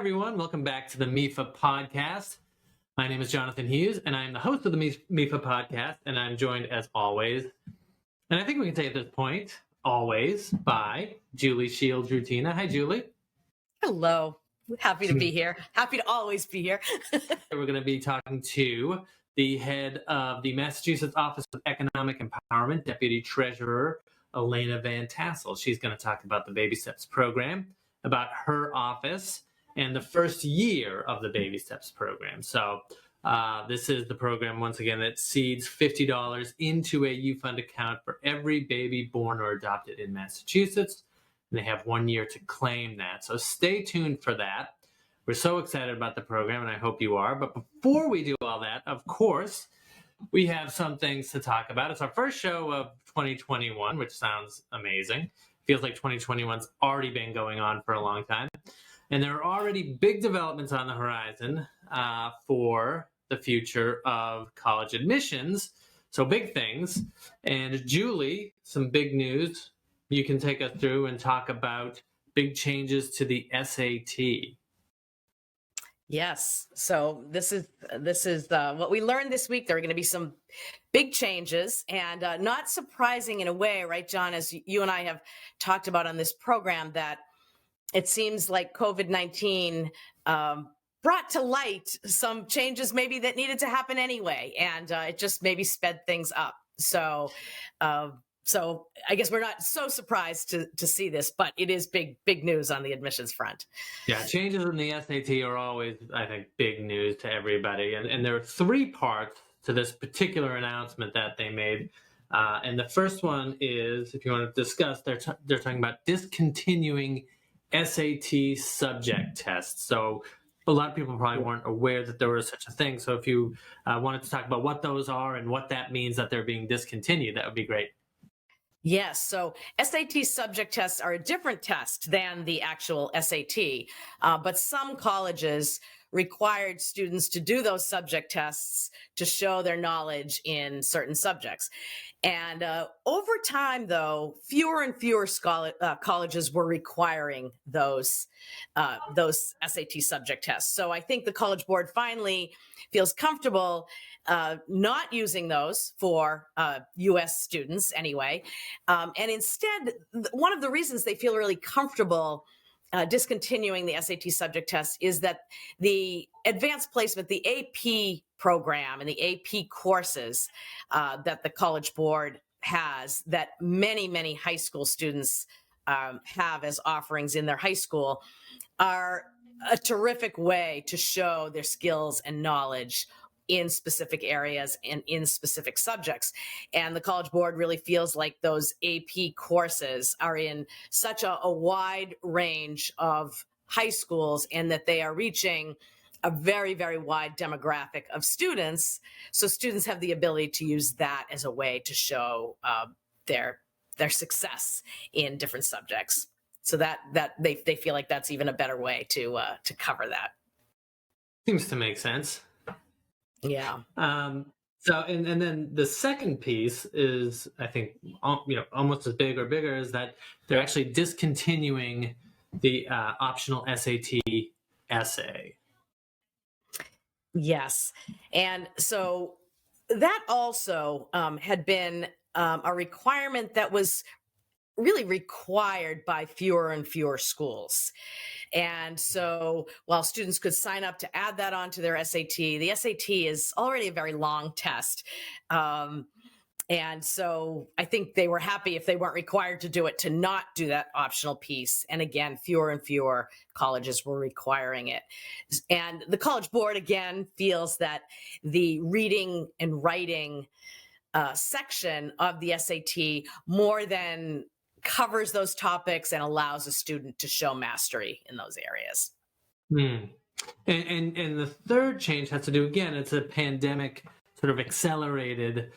everyone. Welcome back to the MEFA Podcast. My name is Jonathan Hughes, and I'm the host of the MEFA Podcast, and I'm joined, as always, and I think we can say at this point, always, by Julie Shields-Rutyna. Hi, Julie. Hello. Happy to be here. Happy to always be here. We're going to be talking to the head of the Massachusetts Office of Economic Empowerment, Deputy Treasurer Alayna Van Tassel. She's going to talk about the BabySteps program, about her office, and the first year of the BabySteps program. So this is the program, once again, that seeds $50 into a U-Fund account for every baby born or adopted in Massachusetts. And they have 1 year to claim that. So stay tuned for that. We're so excited about the program, and I hope you are. But before we do all that, of course, we have some things to talk about. It's our first show of 2021, which sounds amazing. Feels like 2021's already been going on for a long time. And there are already big developments on the horizon for the future of college admissions. So big things. And Julie, some big news. You can take us through and talk about big changes to the SAT. Yes. So this is what we learned this week. There are going to be some big changes, and not surprising in a way, right, John? As you and I have talked about on this program, that it seems like COVID-19 brought to light some changes maybe that needed to happen anyway, and it just maybe sped things up. So I guess we're not so surprised to see this, but it is big news on the admissions front. Yeah, changes in the SAT are always, I think, big news to everybody. And there are three parts to this particular announcement that they made. And the first one is, if you want to discuss, they're talking about discontinuing SAT subject tests. So a lot of people probably weren't aware that there was such a thing. So if you wanted to talk about what those are and what that means that they're being discontinued, that would be great. Yes. So SAT subject tests are a different test than the actual SAT, but some colleges required students to do those subject tests to show their knowledge in certain subjects. And over time, though, fewer and fewer colleges were requiring those SAT subject tests. So I think the College Board finally feels comfortable not using those for U.S. students anyway. And instead, one of the reasons they feel really comfortable discontinuing the SAT subject test is that the advanced placement, the AP program and the AP courses that the College Board has, that many high school students have as offerings in their high school, are a terrific way to show their skills and knowledge in specific areas and in specific subjects. And the College Board really feels like those AP courses are in such a wide range of high schools, and that they are reaching a very wide demographic of students. So students have the ability to use that as a way to show their success in different subjects. So that they feel like that's even a better way to cover that. Seems to make sense. Yeah. So, and then the second piece is, I think, almost as big or bigger, is that they're actually discontinuing the optional SAT essay. Yes. And so that also had been a requirement that was really required by fewer and fewer schools. And so while students could sign up to add that onto their SAT, the SAT is already a very long test. And so I think they were happy if they weren't required to do it, to not do that optional piece. And again, fewer and fewer colleges were requiring it. And the College Board, again, feels that the reading and writing section of the SAT more than covers those topics and allows a student to show mastery in those areas. And the third change has to do, again, it's a pandemic sort of accelerated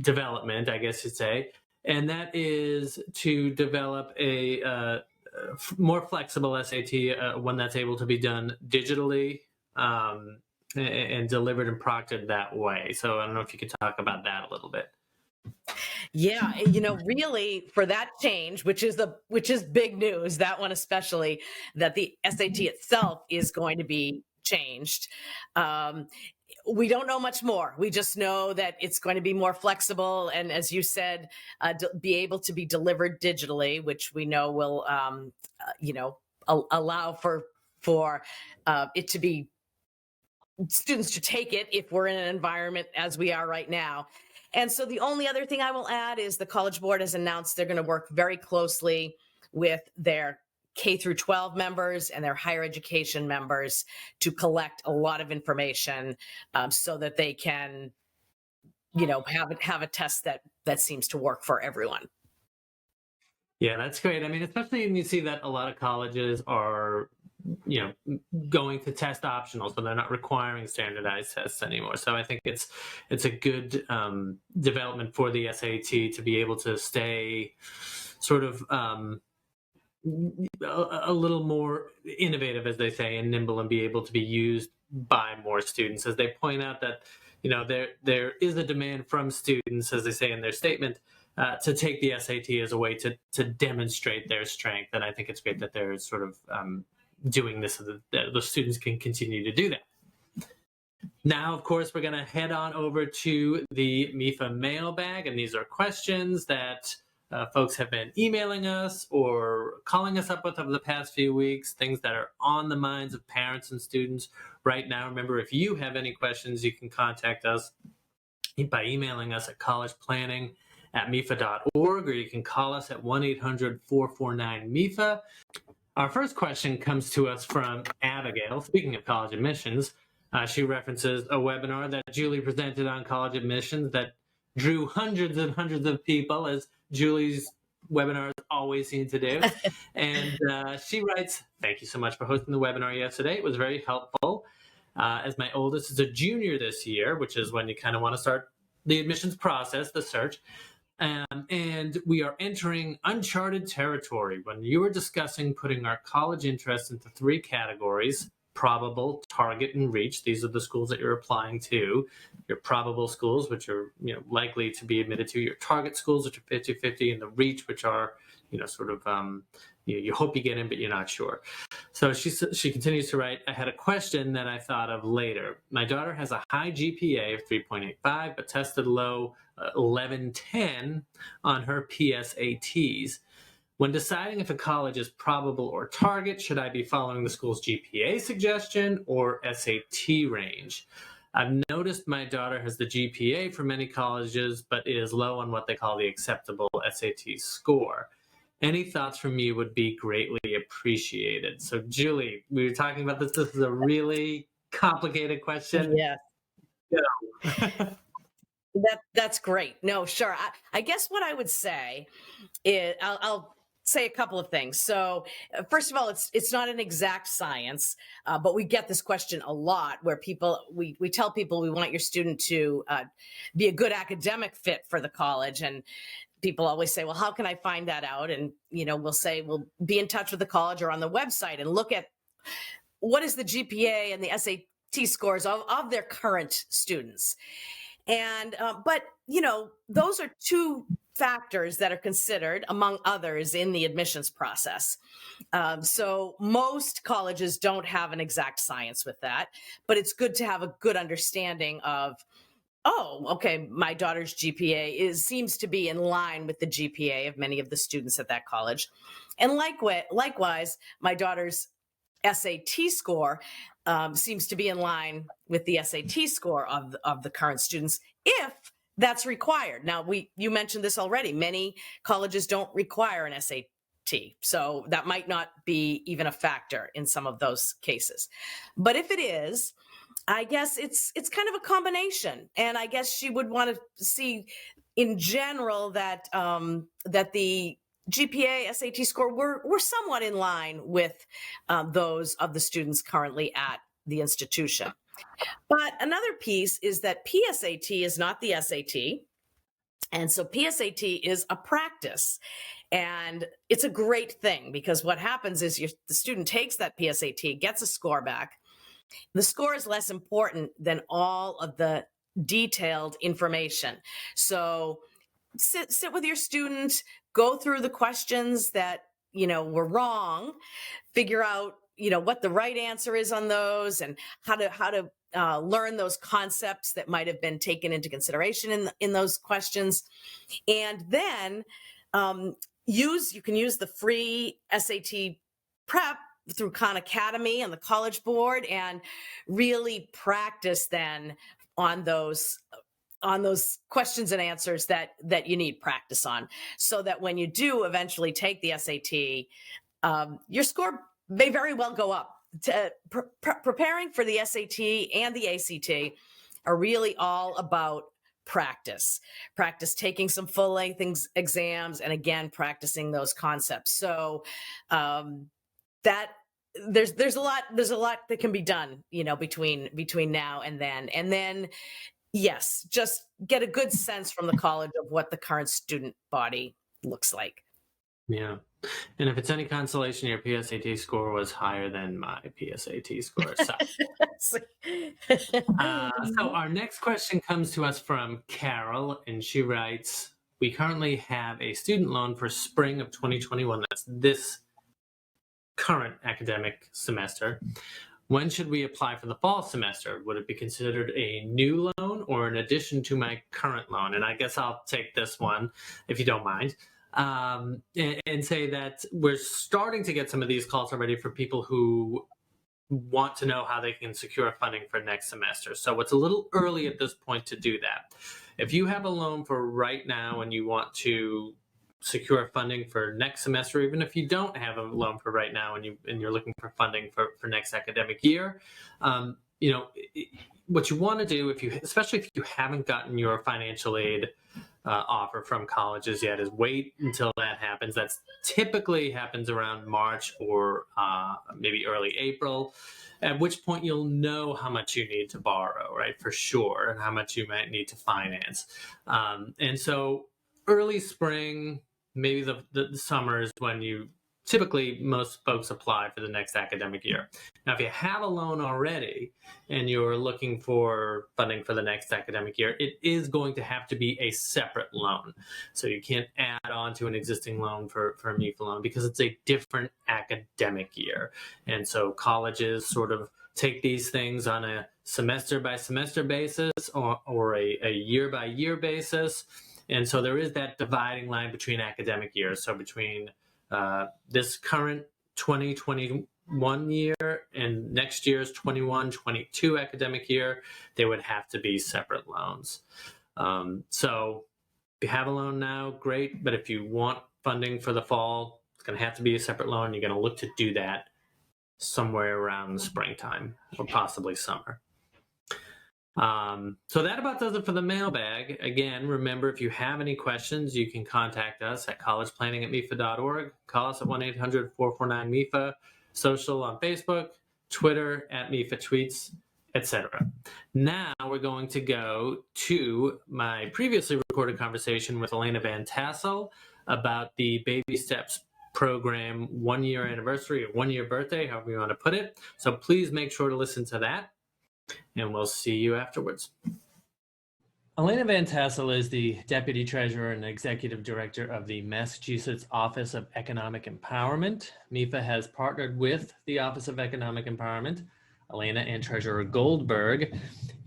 development, I guess you'd say, and that is to develop a more flexible SAT, one that's able to be done digitally and delivered and proctored that way. So I don't know if you could talk about that a little bit. Yeah, really for that change, which is big news, that one especially, that the SAT itself is going to be changed. Um, we don't know much more. We just know that it's going to be more flexible, and as you said, be able to be delivered digitally, which we know will, allow for it to be students to take it if we're in an environment as we are right now. And so the only other thing I will add is the College Board has announced they're going to work very closely with their K through 12 members and their higher education members to collect a lot of information, so that they can, have a test that seems to work for everyone. Yeah, that's great. I mean, especially when you see that a lot of colleges are, going to test optional, so they're not requiring standardized tests anymore. So I think it's a good development for the SAT to be able to stay sort of a little more innovative, as they say, and nimble, and be able to be used by more students. As they point out that, there is a demand from students, as they say in their statement, to take the SAT as a way to demonstrate their strength. And I think it's great that they're sort of doing this so that the students can continue to do that. Now, of course, we're going to head on over to the MEFA Mailbag, and these are questions that folks have been emailing us or calling us up with over the past few weeks, things that are on the minds of parents and students right now. Remember, if you have any questions, you can contact us by emailing us at collegeplanning@mefa.org, or you can call us at 1-800-449-MEFA. Our first question comes to us from Abigail. Speaking of college admissions, she references a webinar that Julie presented on college admissions that drew hundreds and hundreds of people, as Julie's webinars always seem to do. And she writes, "Thank you so much for hosting the webinar yesterday. It was very helpful. As my oldest is a junior this year," which is when you kind of want to start the admissions process, the search, "and we are entering uncharted territory. When you were discussing putting our college interests into 3 categories, probable, target, and reach. These are the schools that you're applying to. Your probable schools, which are likely to be admitted to. Your target schools, which are 50-50, and the reach, which are sort of you hope you get in, but you're not sure." So she continues to write, "I had a question that I thought of later. My daughter has a high GPA of 3.85, but tested low 1110 on her PSATs. When deciding if a college is probable or target, should I be following the school's GPA suggestion or SAT range? I've noticed my daughter has the GPA for many colleges, but is low on what they call the acceptable SAT score. Any thoughts from you would be greatly appreciated." So, Julie, we were talking about this. This is a really complicated question. Yeah. That's great. No, sure. I guess what I would say is I'll say a couple of things. So, first of all, it's not an exact science, but we get this question a lot, where we tell people we want your student to be a good academic fit for the college, and people always say, "Well, how can I find that out?" And we'll say, "Well, be in touch with the college or on the website and look at what is the GPA and the SAT scores of their current students." And but those are 2 factors that are considered, among others, in the admissions process. So most colleges don't have an exact science with that, but it's good to have a good understanding of, oh, okay, my daughter's GPA seems to be in line with the GPA of many of the students at that college. And likewise, my daughter's SAT score seems to be in line with the SAT score of the current students, if that's required. Now, you mentioned this already. Many colleges don't require an SAT, so that might not be even a factor in some of those cases. But if it is, I guess it's kind of a combination. And I guess she would want to see, in general, that that the GPA, SAT score were somewhat in line with those of the students currently at the institution. But another piece is that PSAT is not the SAT. And so PSAT is a practice. And it's a great thing, because what happens is the student takes that PSAT, gets a score back. The score is less important than all of the detailed information. So sit with your student, go through the questions that, were wrong, figure out, what the right answer is on those, and how to learn those concepts that might have been taken into consideration in those questions. And then you can use the free SAT prep through Khan Academy and the College Board, and really practice then on those questions and answers that you need practice on, so that when you do eventually take the SAT, your score may very well go up. Preparing for the SAT and the ACT are really all about practice taking some full-length exams, and again practicing those concepts. So that there's a lot that can be done, between now and then. Yes, just get a good sense from the college of what the current student body looks like. Yeah. And if it's any consolation, your PSAT score was higher than my PSAT score. So, so our next question comes to us from Carol, and she writes, we currently have a student loan for spring of 2021. That's this current academic semester. When should we apply for the fall semester? Would it be considered a new loan or an addition to my current loan? And I guess I'll take this one, if you don't mind, and say that we're starting to get some of these calls already for people who want to know how they can secure funding for next semester. So it's a little early at this point to do that. If you have a loan for right now and you want to secure funding for next semester, even if you don't have a loan for right now and you're looking for funding for next academic year, what you want to do, especially if you haven't gotten your financial aid offer from colleges yet, is wait until that happens. That's typically happens around March or maybe early April, at which point you'll know how much you need to borrow, right, for sure, and how much you might need to finance. And so early spring, maybe the summer is when typically most folks apply for the next academic year. Now, if you have a loan already and you're looking for funding for the next academic year, it is going to have to be a separate loan. So you can't add on to an existing loan for a MEFA loan, because it's a different academic year. And so colleges sort of take these things on a semester by semester basis or a year by year basis. And so there is that dividing line between academic years. So between this current 2021 year and next year's 21-22 academic year, they would have to be separate loans. So if you have a loan now, great. But if you want funding for the fall, it's going to have to be a separate loan. You're going to look to do that somewhere around the springtime or possibly summer. So that about does it for the mailbag. Again, remember, if you have any questions, you can contact us at collegeplanning@mefa.org. Call us at 1-800-449-MEFA, social on Facebook, Twitter @MEFA Tweets, etc. Now we're going to go to my previously recorded conversation with Alayna Van Tassel about the Baby Steps program 1-year anniversary or 1-year birthday, however you want to put it. So please make sure to listen to that, and we'll see you afterwards. Alayna Van Tassel is the Deputy Treasurer and Executive Director of the Massachusetts Office of Economic Empowerment. MEFA has partnered with the Office of Economic Empowerment, Alayna and Treasurer Goldberg,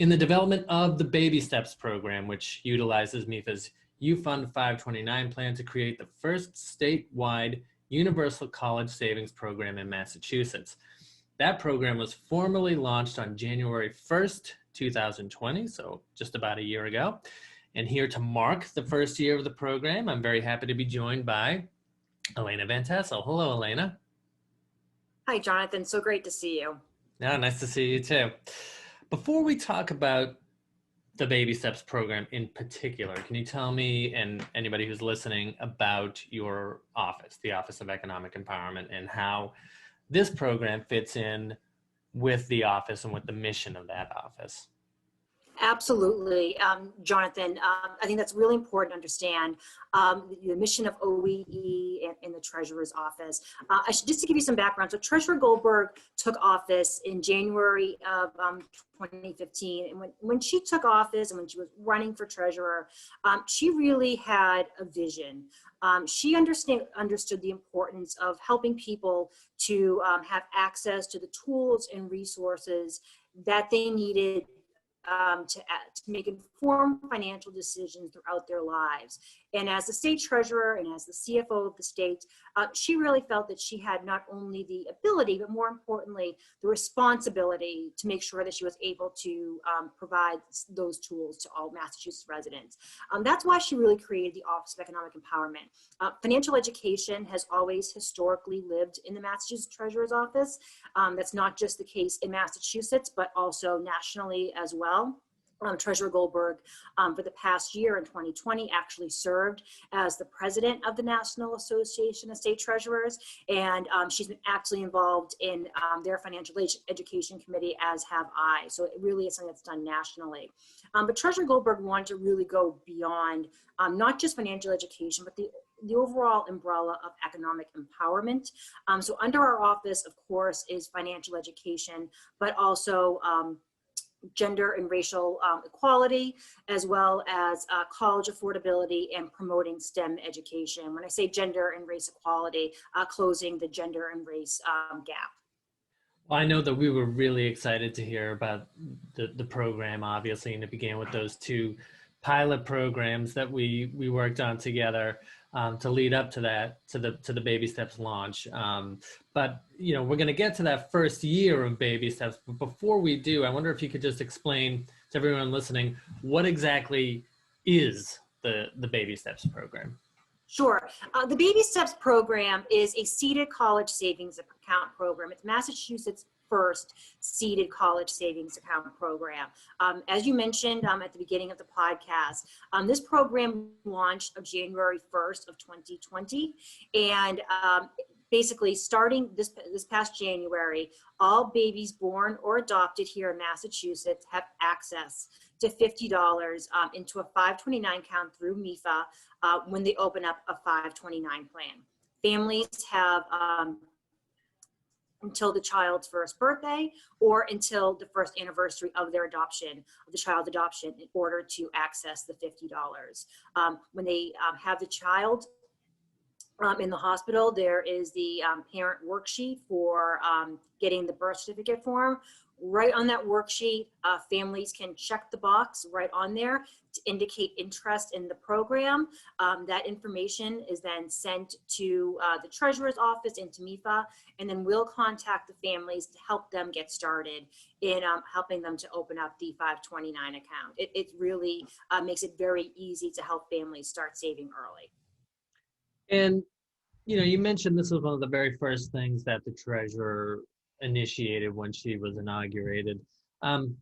in the development of the Baby Steps program, which utilizes MEFA's U-Fund 529 plan to create the first statewide universal college savings program in Massachusetts. That program was formally launched on January 1st, 2020, so just about a year ago. And here to mark the first year of the program, I'm very happy to be joined by Alayna Van Tassel. Hello, Alayna. Hi, Jonathan. So great to see you. Yeah, nice to see you too. Before we talk about the Baby Steps program in particular, can you tell me and anybody who's listening about your office, the Office of Economic Empowerment, and how this program fits in with the office and with the mission of that office? Absolutely, Jonathan. I think that's really important to understand. The mission of OEE and the treasurer's office. Just to give you some background, so Treasurer Goldberg took office in January of 2015. And when she took office and when she was running for treasurer, she really had a vision. She understood the importance of helping people to have access to the tools and resources that they needed to make informed financial decisions throughout their lives. And as the state treasurer and as the CFO of the state, she really felt that she had not only the ability, but more importantly, the responsibility to make sure that she was able to provide those tools to all Massachusetts residents. That's why she really created the Office of Economic Empowerment. Financial education has always historically lived in the Massachusetts Treasurer's Office. That's not just the case in Massachusetts, but also nationally as well. Treasurer Goldberg, for the past year in 2020, actually served as the president of the National Association of State Treasurers, and she's been actively involved in their financial education committee, as have I. So it really is something that's done nationally. But Treasurer Goldberg wanted to really go beyond not just financial education, but the overall umbrella of economic empowerment. So under our office, of course, is financial education, but also gender and racial equality, as well as college affordability and promoting STEM education. When I say gender and race equality, closing the gender and race gap. Well, I know that we were really excited to hear about the program, obviously, and it began with those two pilot programs that we worked on together to lead up to that, to the Baby Steps launch. But we're going to get to that first year of Baby Steps. But before we do, I wonder if you could just explain to everyone listening what exactly is the Baby Steps program. Sure. The Baby Steps program is a seeded college savings account program. It's Massachusetts' first seeded college savings account program. As you mentioned at the beginning of the podcast, this program launched on January 1st of 2020. And basically starting this past January, all babies born or adopted here in Massachusetts have access to $50 into a 529 account through MEFA when they open up a 529 plan. Families have until the child's first birthday or until the first anniversary of their adoption, of the child's adoption, in order to access the $50. When they have the child in the hospital, there is the parent worksheet for getting the birth certificate form. Right on that worksheet, families can check the box right on there to indicate interest in the program. That information is then sent to the treasurer's office and to MEFA, and then we'll contact the families to help them get started in helping them to open up the 529 account. It really makes it very easy to help families start saving early. And you mentioned this was one of the very first things that the treasurer initiated when she was inaugurated. And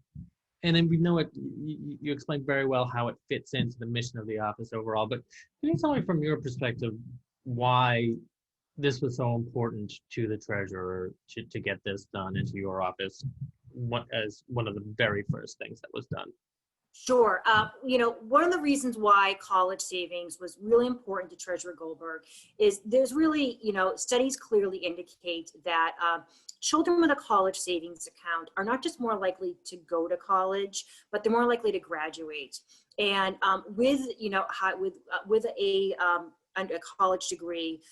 then we know you explained very well how it fits into the mission of the office overall, but can you tell me from your perspective why this was so important to the treasurer to get this done into your office as one of the very first things that was done? Sure. One of the reasons why college savings was really important to Treasurer Goldberg is there's really, studies clearly indicate that children with a college savings account are not just more likely to go to college, but they're more likely to graduate. And with a college degree,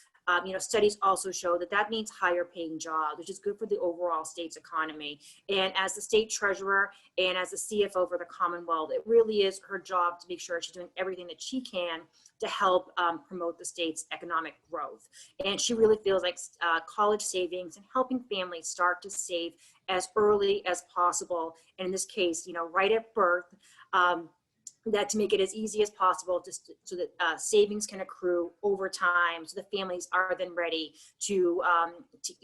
studies also show that means higher paying jobs, which is good for the overall state's economy. And as the state treasurer and as the CFO for the Commonwealth, it really is her job to make sure she's doing everything that she can to help promote the state's economic growth. And she really feels like college savings and helping families start to save as early as possible. And in this case, right at birth, that to make it as easy as possible so that savings can accrue over time, so the families are then ready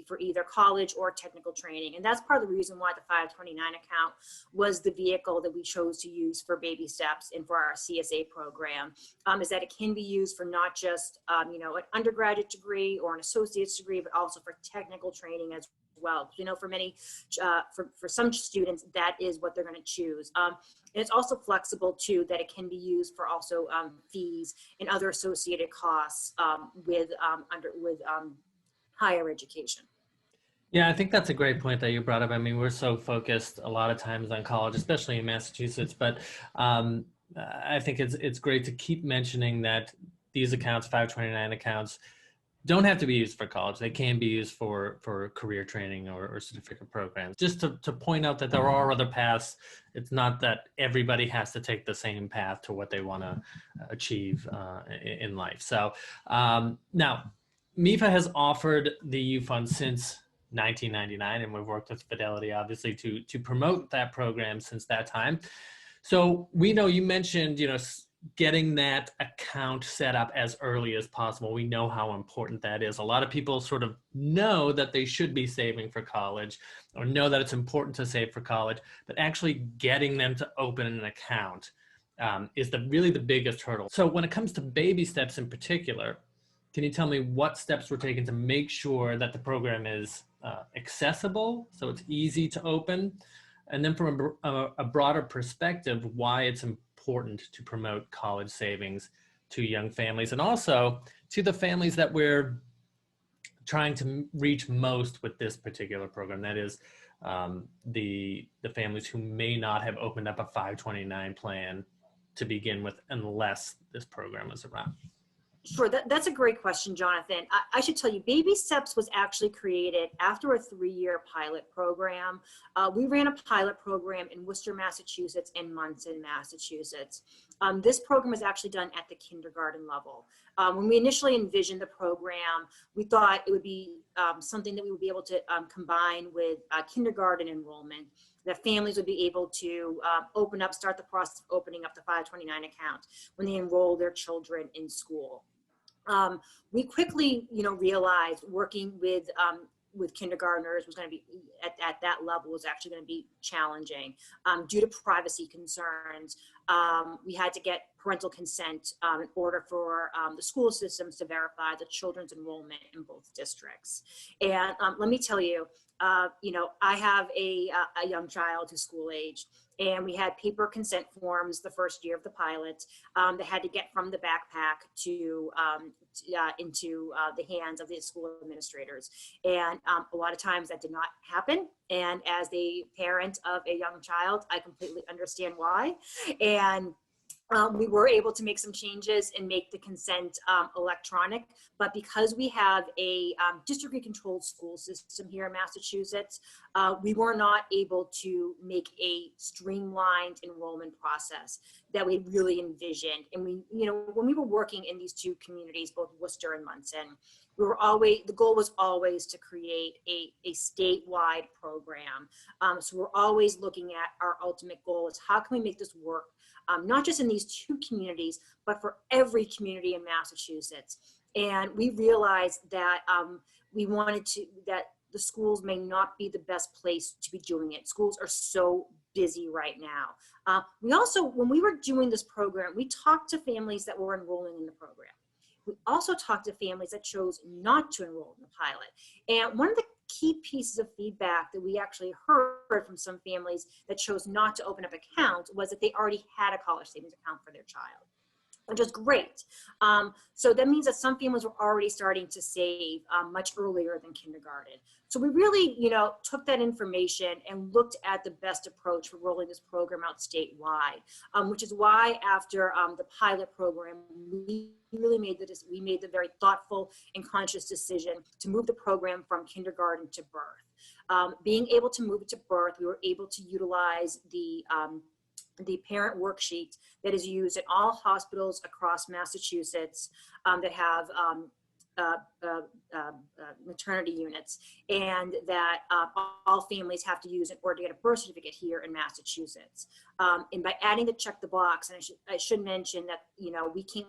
for either college or technical training. And that's part of the reason why the 529 account was the vehicle that we chose to use for Baby Steps and for our CSA program, is that it can be used for not just an undergraduate degree or an associate's degree, but also for technical training as well. You know, for many, for some students, that is what they're going to choose. And it's also flexible too, that it can be used for also fees and other associated costs with higher education. Yeah, I think that's a great point that you brought up. I mean, we're so focused a lot of times on college, especially in Massachusetts, but I think it's great to keep mentioning that these accounts, 529 accounts, don't have to be used for college. They can be used for career training or certificate programs. Just to point out that there are other paths. It's not that everybody has to take the same path to what they want to achieve in life. So now, MEFA has offered the U Fund since 1999, and we've worked with Fidelity, obviously, to promote that program since that time. So we know you mentioned, getting that account set up as early as possible. We know how important that is. A lot of people sort of know that they should be saving for college or know that it's important to save for college, but actually getting them to open an account is really the biggest hurdle. So when it comes to baby steps in particular, can you tell me what steps were taken to make sure that the program is accessible, so it's easy to open? And then from a broader perspective, why it's important to promote college savings to young families and also to the families that we're trying to reach most with this particular program. That is the families who may not have opened up a 529 plan to begin with unless this program was around. Sure, that's a great question, Jonathan. I should tell you, Baby Steps was actually created after a 3-year pilot program. We ran a pilot program in Worcester, Massachusetts and Munson, Massachusetts. This program was actually done at the kindergarten level. When we initially envisioned the program, we thought it would be something that we would be able to combine with kindergarten enrollment, that families would be able to start the process of opening up the 529 account when they enroll their children in school. We quickly, realized working with kindergartners was going to be at that level was actually going to be challenging due to privacy concerns. We had to get parental consent in order for the school systems to verify the children's enrollment in both districts. And let me tell you, I have a young child who's school aged, and we had paper consent forms the first year of the pilot that had to get from the backpack to into the hands of the school administrators. And a lot of times that did not happen. And as the parent of a young child, I completely understand why. And we were able to make some changes and make the consent electronic, but because we have a districtly controlled school system here in Massachusetts, we were not able to make a streamlined enrollment process that we really envisioned. And we, when we were working in these two communities, both Worcester and Munson, the goal was always to create a statewide program. So we're always looking at our ultimate goal is how can we make this work not just in these two communities, but for every community in Massachusetts. And we realized that that the schools may not be the best place to be doing it. Schools are so busy right now. We also, when we were doing this program, we talked to families that were enrolling in the program. We also talked to families that chose not to enroll in the pilot. And one of the key pieces of feedback that we actually heard from some families that chose not to open up accounts was that they already had a college savings account for their child, which is great. So that means that some families were already starting to save much earlier than kindergarten. So we really, took that information and looked at the best approach for rolling this program out statewide, which is why after the pilot program, we made the very thoughtful and conscious decision to move the program from kindergarten to birth. Being able to move it to birth, we were able to utilize the parent worksheet that is used in all hospitals across Massachusetts that have maternity units, and that all families have to use in order to get a birth certificate here in Massachusetts. And by adding the check the box, and I should mention that, we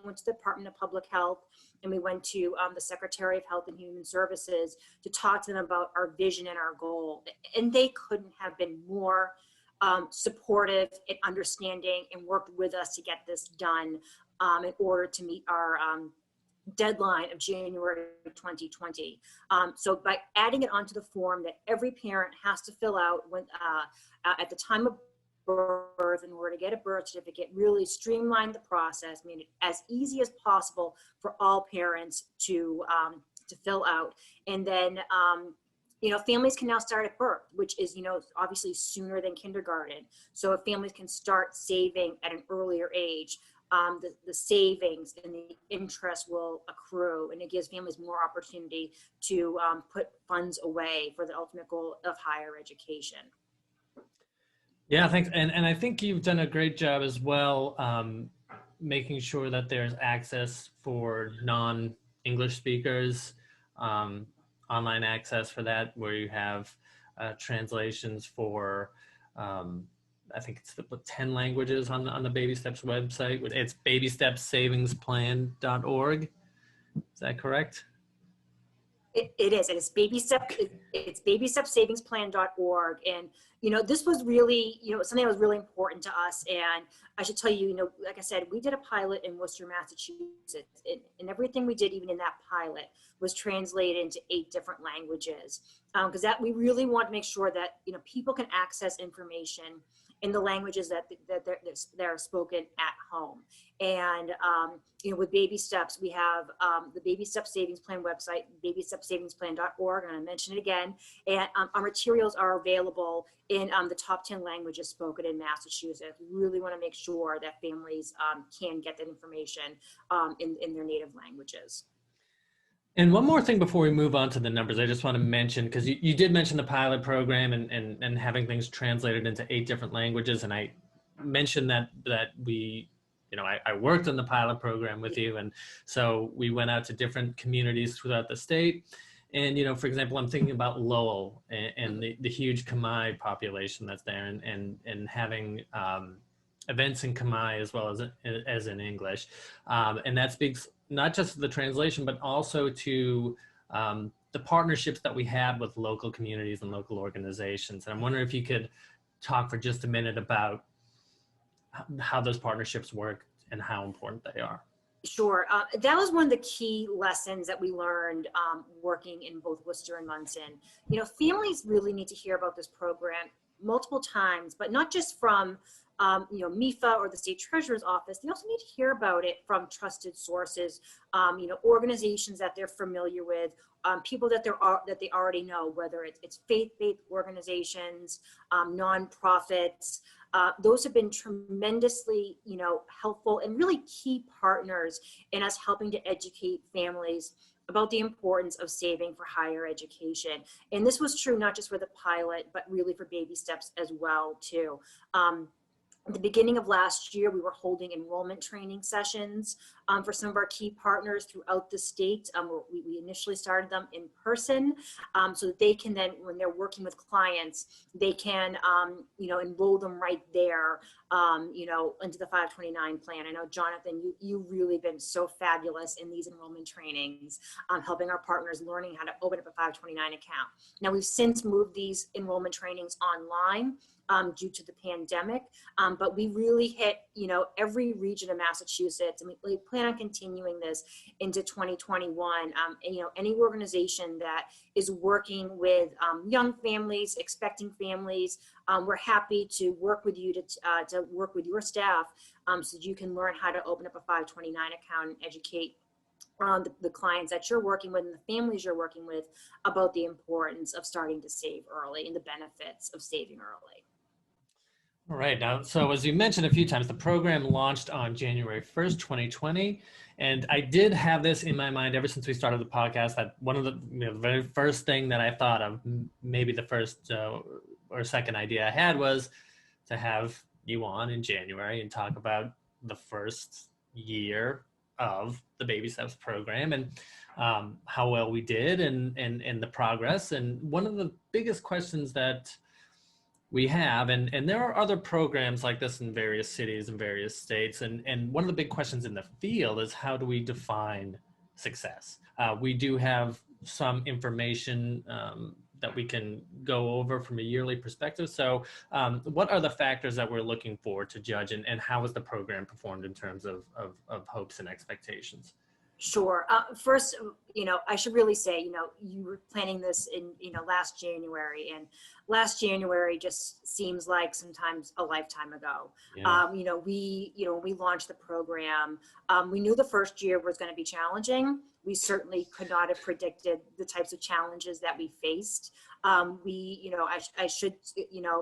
went to the Department of Public Health, and we went to the Secretary of Health and Human Services to talk to them about our vision and our goal. And they couldn't have been more supportive and understanding and worked with us to get this done in order to meet our deadline of January 2020. So by adding it onto the form that every parent has to fill out when at the time of birth in order to get a birth certificate, really streamline the process, made it as easy as possible for all parents to fill out. And then families can now start at birth, which is, obviously sooner than kindergarten. So if families can start saving at an earlier age, the savings and the interest will accrue, and it gives families more opportunity to put funds away for the ultimate goal of higher education. Yeah, thanks. And I think you've done a great job as well, making sure that there's access for non-English speakers, online access for that, where you have translations for, I think it's 10 languages on the BabySteps website. It's BabyStepsSavingsPlan.org. Is that correct? It is. It's BabyStepsSavingsPlan.org. And, this was really, something that was really important to us. And I should tell you, like I said, we did a pilot in Worcester, Massachusetts, and everything we did, even in that pilot, was translated into 8 different languages. Because we really want to make sure that, people can access information in the languages that are spoken at home. And, with Baby Steps, we have the Baby Steps Savings Plan website, BabyStepsSavingsPlan.org, and I mention it again. And our materials are available in the top 10 languages spoken in Massachusetts. We really want to make sure that families can get that information in their native languages. And one more thing before we move on to the numbers, I just want to mention, because you did mention the pilot program and having things translated into 8 different languages. And I mentioned that we, I worked on the pilot program with you. And so we went out to different communities throughout the state. And, for example, I'm thinking about Lowell and the huge Khmer population that's there, and having events in Khmer as well as in English. And that speaks not just to the translation, but also to the partnerships that we have with local communities and local organizations. And I'm wondering if you could talk for just a minute about how those partnerships work and how important they are. Sure. That was one of the key lessons that we learned working in both Worcester and Munson. Families really need to hear about this program multiple times, but not just from MEFA or the state treasurer's office. They also need to hear about it from trusted sources, organizations that they're familiar with, people that they already know, whether it's faith-based organizations, nonprofits. Those have been tremendously, helpful and really key partners in us helping to educate families about the importance of saving for higher education. And this was true not just for the pilot, but really for Baby Steps as well, too. At the beginning of last year, we were holding enrollment training sessions for some of our key partners throughout the state. We initially started them in person so that they can then, when they're working with clients, they can, enroll them right there, into the 529 plan. I know, Jonathan, you've really been so fabulous in these enrollment trainings, helping our partners learning how to open up a 529 account. Now, we've since moved these enrollment trainings online due to the pandemic, but we really hit, every region of Massachusetts, and we plan on continuing this into 2021. And, any organization that is working with young families, expecting families, we're happy to work with you to work with your staff so that you can learn how to open up a 529 account and educate the clients that you're working with and the families you're working with about the importance of starting to save early and the benefits of saving early. All right. Now, so as you mentioned a few times, the program launched on January 1st, 2020. And I did have this in my mind ever since we started the podcast, that one of the very first thing that I thought of, maybe the first or second idea I had, was to have you on in January and talk about the first year of the Baby Steps program and how well we did and the progress. And one of the biggest questions that we have, and there are other programs like this in various cities and various states, and one of the big questions in the field is, how do we define success? We do have some information that we can go over from a yearly perspective. So what are the factors that we're looking for to judge, and how has the program performed in terms of hopes and expectations? Sure. First, I should really say, you were planning this in, last January, and last January just seems like sometimes a lifetime ago. Yeah. When we launched the program, we knew the first year was going to be challenging. We certainly could not have predicted the types of challenges that we faced. I should,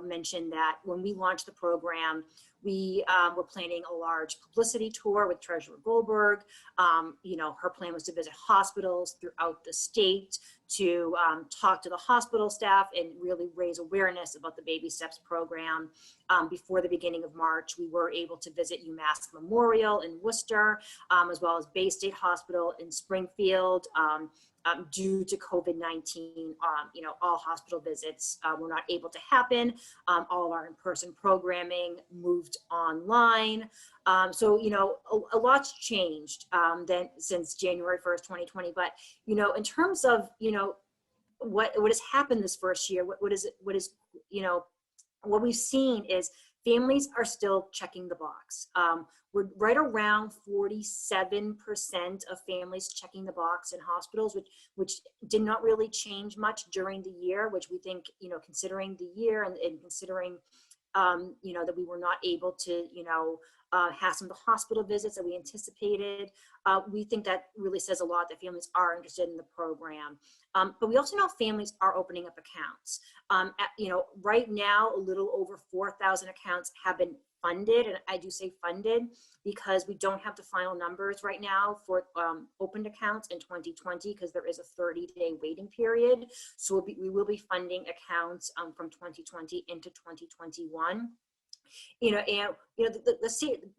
mention that when we launched the program, we were planning a large publicity tour with Treasurer Goldberg. Her plan was to visit hospitals throughout the state to talk to the hospital staff and really raise awareness about the Baby Steps program. Before the beginning of March, we were able to visit UMass Memorial in Worcester, as well as Bay State Hospital in Springfield. Due to COVID-19, all hospital visits were not able to happen. All of our in-person programming moved online. So, a lot's changed since January 1st, 2020. But, in terms of, what has happened this first year, what we've seen is families are still checking the box. We're right around 47% of families checking the box in hospitals, which did not really change much during the year, which we think, considering the year and considering, that we were not able to, have some of the hospital visits that we anticipated. We think that really says a lot that families are interested in the program. But we also know families are opening up accounts. Right now, a little over 4,000 accounts have been funded, and I do say funded because we don't have the final numbers right now for opened accounts in 2020 because there is a 30-day waiting period. So we will be funding accounts from 2020 into 2021.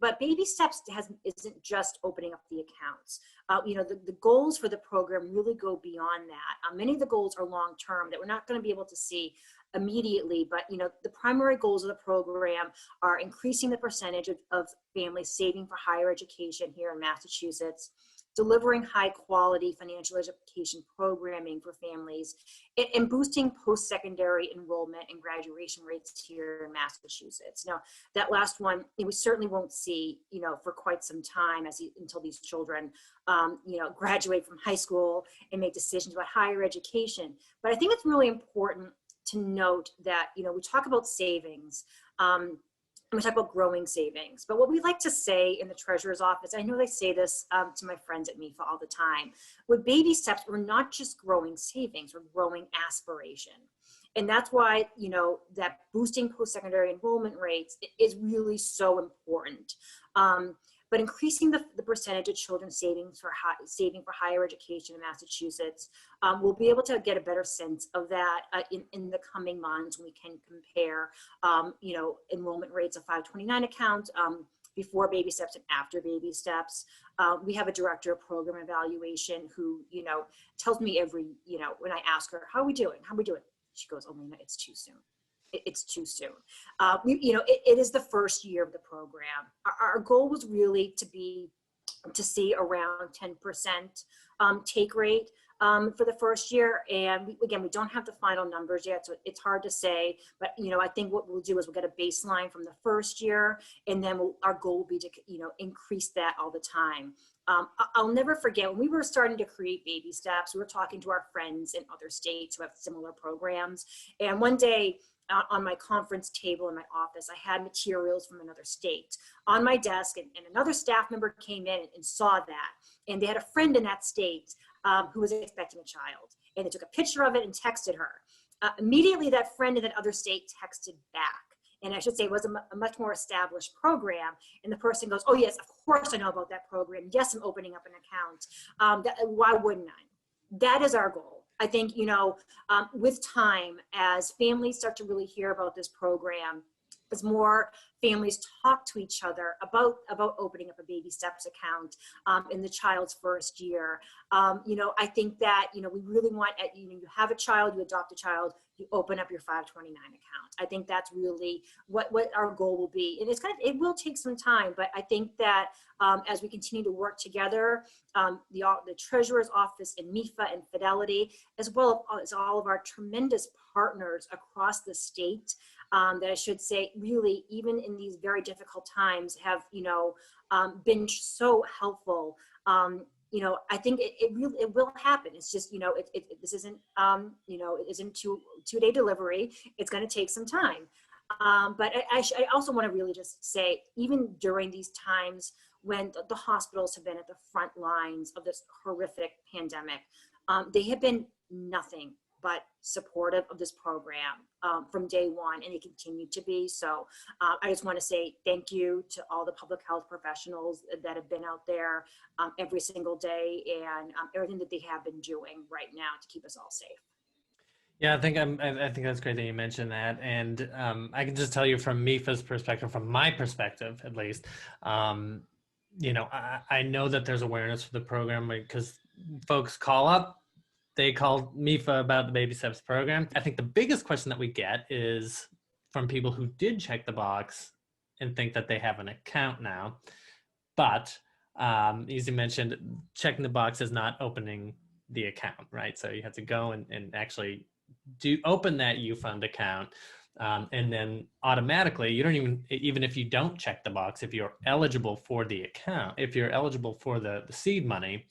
But Baby Steps isn't just opening up the accounts. The goals for the program really go beyond that. Many of the goals are long-term that we're not going to be able to see immediately, but the primary goals of the program are increasing the percentage of families saving for higher education here in Massachusetts, delivering high quality financial education programming for families, and boosting post-secondary enrollment and graduation rates here in Massachusetts. Now, that last one, we certainly won't see, for quite some time until these children, graduate from high school and make decisions about higher education. But I think it's really important to note that, we talk about savings, and we talk about growing savings. But what we like to say in the treasurer's office, I know they say this to my friends at MEFA all the time, with Baby Steps, we're not just growing savings, we're growing aspiration. And that's why, that boosting post-secondary enrollment rates is really so important. But increasing the percentage of children saving for higher education in Massachusetts, we'll be able to get a better sense of that in the coming months when we can compare, enrollment rates of 529 accounts before Baby Steps and after Baby Steps. We have a director of program evaluation who, tells me when I ask her, how are we doing? She goes, Alayna, it's too soon. It's too soon. It is the first year of the program. Our goal was really to see around 10% take rate for the first year. And we don't have the final numbers yet, so it's hard to say. But, I think what we'll do is we'll get a baseline from the first year, and then our goal will be to, increase that all the time. I'll never forget when we were starting to create Baby Steps, we were talking to our friends in other states who have similar programs. And one day, on my conference table in my office, I had materials from another state on my desk, and another staff member came in and saw that. And they had a friend in that state who was expecting a child. And they took a picture of it and texted her. Immediately, that friend in that other state texted back. And I should say it was a much more established program. And the person goes, oh, yes, of course I know about that program. Yes, I'm opening up an account. Why wouldn't I? That is our goal. I think, with time, as families start to really hear about this program, as more families talk to each other about opening up a Baby Steps account in the child's first year, I think that, we really want, you have a child, you adopt a child, you open up your 529 account. I think that's really what our goal will be. And it will take some time, but I think that as we continue to work together, the Treasurer's Office and MEFA and Fidelity, as well as all of our tremendous partners across the state, that I should say, really, even in these very difficult times, have been so helpful I think it will happen. It's just, this isn't, it isn't two-day delivery. It's going to take some time. But I also want to really just say, even during these times when the hospitals have been at the front lines of this horrific pandemic, they have been nothing but supportive of this program from day one, and they continue to be. So I just want to say thank you to all the public health professionals that have been out there every single day, and everything that they have been doing right now to keep us all safe. Yeah, I think that's great that you mentioned that, and I can just tell you from MEFA's perspective, from my perspective at least, I know that there's awareness for the program because folks call up. They call MEFA about the BabySteps program. I think the biggest question that we get is from people who did check the box and think that they have an account now. But as you mentioned, checking the box is not opening the account, right? So you have to go and actually open that UFund account. And then automatically, you don't even if you don't check the box, if you're eligible for the account, if you're eligible for the seed money,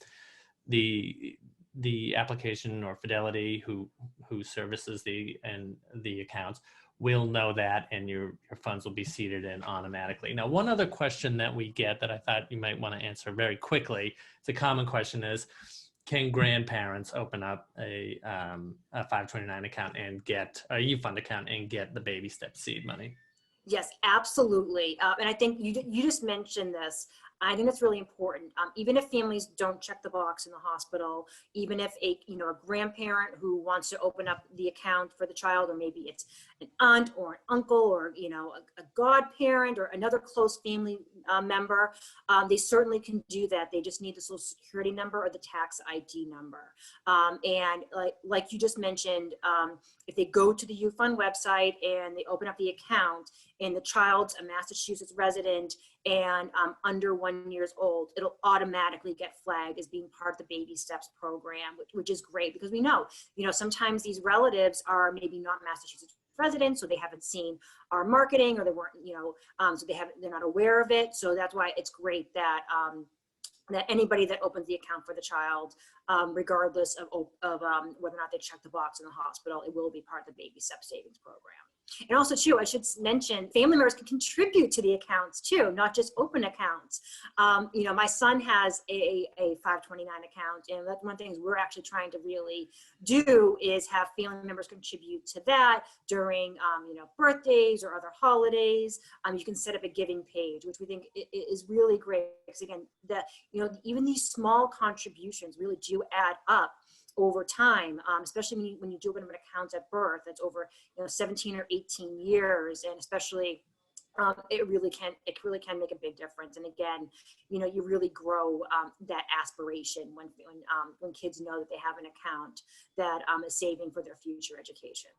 the application or Fidelity who services the accounts will know that, and your funds will be seeded in automatically. Now, one other question that we get that I thought you might want to answer very quickly, it's a common question, is can grandparents open up a 529 account and get a UFund account and get the BabySteps seed money? Yes, absolutely. And I think you just mentioned this. I think it's really important. Even if families don't check the box in the hospital, even if a grandparent who wants to open up the account for the child, or maybe it's an aunt or an uncle, or a godparent or another close family member, they certainly can do that. They just need the Social Security number or the tax ID number. And like you just mentioned, if they go to the UFund website and they open up the account, and the child's a Massachusetts resident and under 1 year old, it'll automatically get flagged as being part of the BabySteps program, which is great, because we know, sometimes these relatives are maybe not Massachusetts residents, so they haven't seen our marketing, or they weren't, so they're not aware of it. So that's why it's great that that anybody that opens the account for the child, regardless of whether or not they check the box in the hospital, it will be part of the BabySteps Savings Program. And also, too, I should mention, family members can contribute to the accounts, too, not just open accounts. My son has a 529 account, and that's one of the things we're actually trying to really do is have family members contribute to that during, birthdays or other holidays. You can set up a giving page, which we think is really great, because, again, even these small contributions really do add up over time, especially when you do open an account at birth. That's over 17 or 18 years, and especially it really can make a big difference. And again, you really grow that aspiration when kids know that they have an account that is saving for their future education.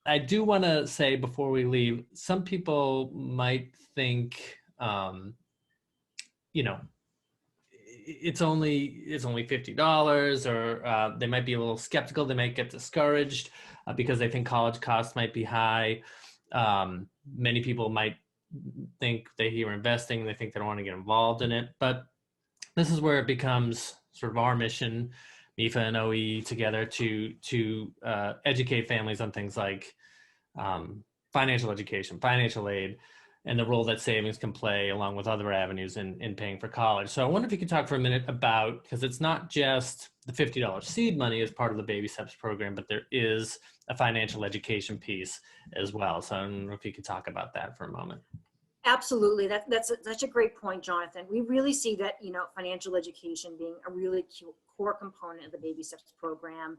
I do want to say before we leave, some people might think, it's only $50, or they might be a little skeptical. They might get discouraged because they think college costs might be high. Many people might think they hear investing, they think they don't want to get involved in it. But this is where it becomes sort of our mission, MEFA and OE together, to educate families on things like financial education, financial aid, and the role that savings can play along with other avenues in paying for college. So I wonder if you could talk for a minute about, because it's not just the $50 seed money as part of the BabySteps program, but there is a financial education piece as well. So I don't know if you could talk about that for a moment. Absolutely. That's such a great point, Jonathan. We really see that, financial education being a really core component of the BabySteps program.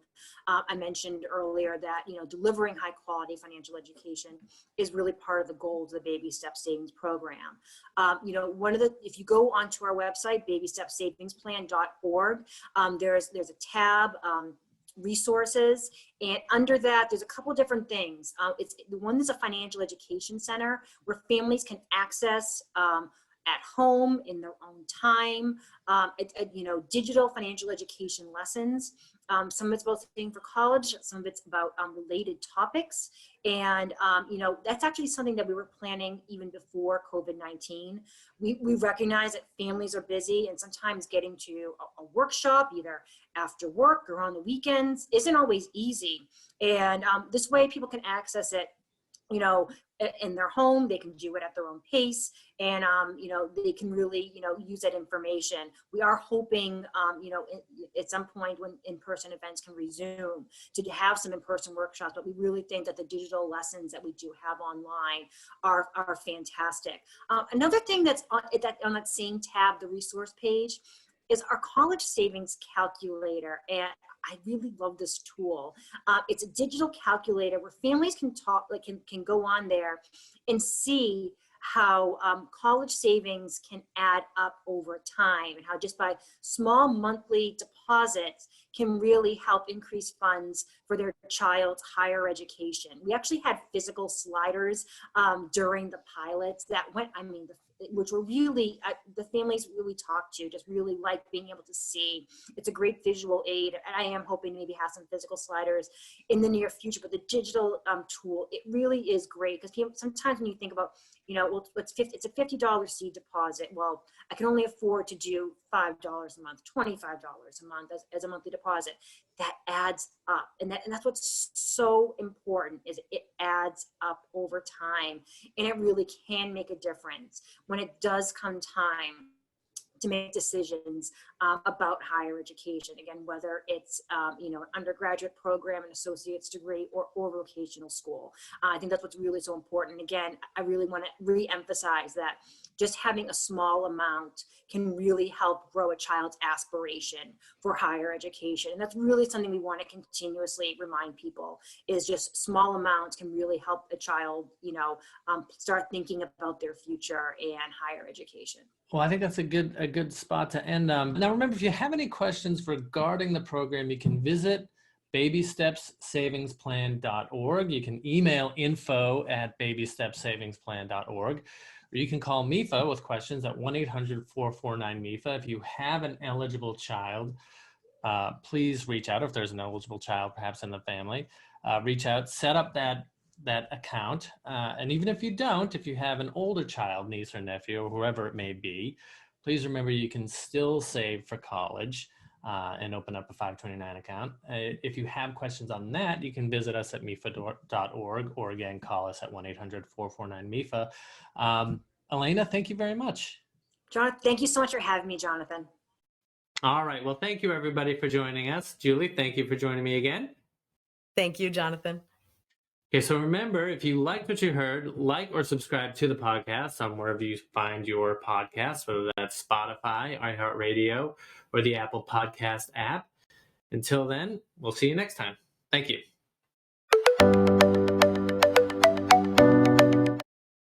I mentioned earlier that, delivering high quality financial education is really part of the goals of the BabySteps Savings Program. If you go onto our website, BabyStepsSavingsPlan.org, there's a tab, resources, and under that there's a couple different things. It's the one is a financial education center where families can access at home in their own time, digital financial education lessons Some of it's about studying for college, some of it's about related topics. And, that's actually something that we were planning even before COVID-19. We recognize that families are busy, and sometimes getting to a workshop, either after work or on the weekends, isn't always easy. And this way people can access it, in their home. They can do it at their own pace, and they can really use that information. We are hoping at some point when in-person events can resume to have some in-person workshops, but we really think that the digital lessons that we do have online are fantastic. Another thing that's on that same tab, the resource page, is our college savings calculator. And I really love this tool. It's a digital calculator where families can can go on there and see how college savings can add up over time, and how just by small monthly deposits can really help increase funds for their child's higher education. We actually had physical sliders during the pilots that went, which were really, the families really talked to, just really like being able to see. It's a great visual aid. And I am hoping to maybe have some physical sliders in the near future, but the digital tool, it really is great, because sometimes when you think about, it's a $50 seed deposit. Well, I can only afford to do $5 a month, $25 a month as a monthly deposit. That adds up, and that's what's so important, is it adds up over time, and it really can make a difference when it does come time to make decisions about higher education. Again, whether it's an undergraduate program, an associate's degree, or vocational school. I think that's what's really so important. Again, I really want to re-emphasize that just having a small amount can really help grow a child's aspiration for higher education. And that's really something we want to continuously remind people, is just small amounts can really help a child, start thinking about their future and higher education. Well, I think that's a good spot to end. Now, remember, if you have any questions regarding the program, you can visit BabyStepsSavingsPlan.org. You can email info@BabyStepsSavingsPlan.org, or you can call MEFA with questions at 1-800-449-MEFA. If you have an eligible child, please reach out. If there's an eligible child, perhaps in the family, reach out, set up that account. And even if you don't, if you have an older child, niece or nephew, or whoever it may be, please remember you can still save for college and open up a 529 account. If you have questions on that, you can visit us at MEFA.org, or again, call us at 1-800-449-MEFA. Alayna, thank you very much. Jonathan, thank you so much for having me, Jonathan. All right. Well, thank you, everybody, for joining us. Julie, thank you for joining me again. Thank you, Jonathan. Okay, so remember, if you liked what you heard, like or subscribe to the podcast on wherever you find your podcasts, whether that's Spotify, iHeartRadio, or the Apple Podcast app. Until then, we'll see you next time. Thank you.